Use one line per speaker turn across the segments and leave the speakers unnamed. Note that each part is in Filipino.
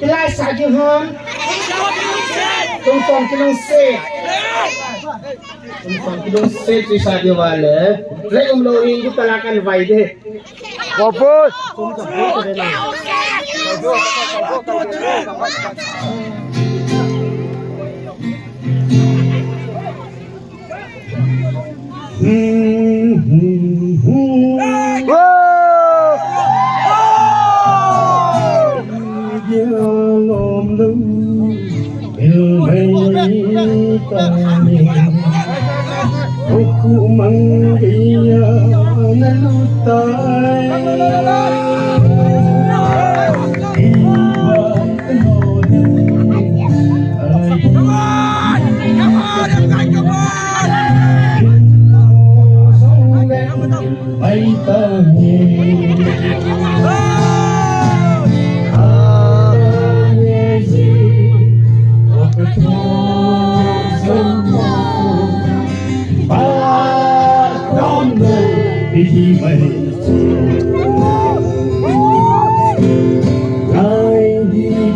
Pilai akineikhom. KUMSOM KILUNGSET. KUMSOM KILUNGSET di sadio wale. Re umlohin ko talakan vaide.
Bapus.
Aku manggiya nalutay ay tangi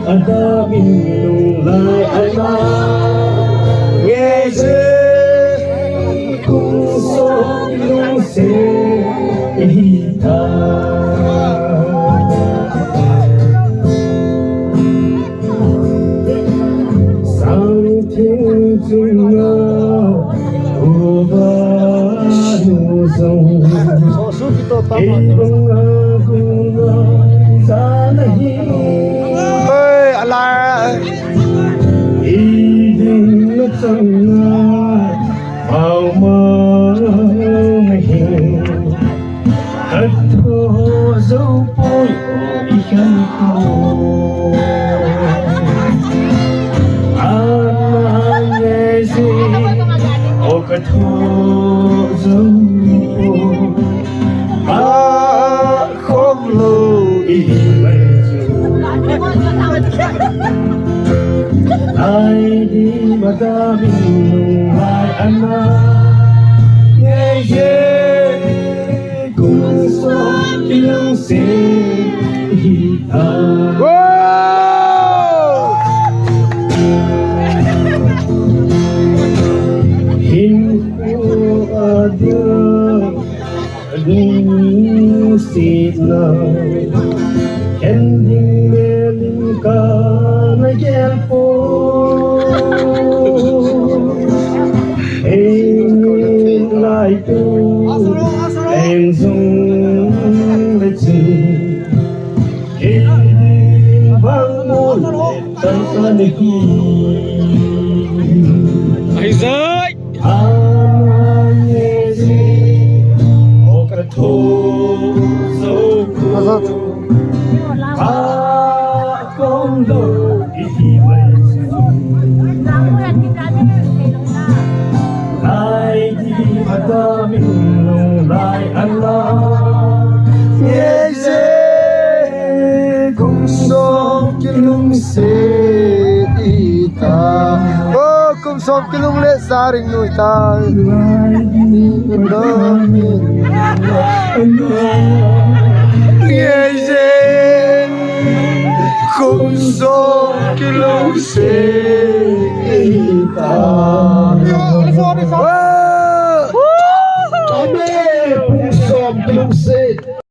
ada minung lai ana ngeze KUMSOM KILUNGSET hita sang thiên junga uba nuzong ibang aguna sana idin na tanga mau mahin at ko zo po ikan ko ang ngezi o kato zo po khoglo ay di madaming nungay anak ngayeng KUMSOM KILUNGSET hita hinko ada lungsit na ending meling ka na gelpo em lại tu em dung lịch sử em vang môn tan tan đi ai rơi anh gì ô cả thô dâu cô không đâu đi vậy ai đi mà ta mình lòng lại Allah ngeze KUMSOM KILUNGSET ita
KUMSOM KILUNGSET saring nu ita
ngeze KUMSOM KILUNGSET ita KUMSOM KILUNGSET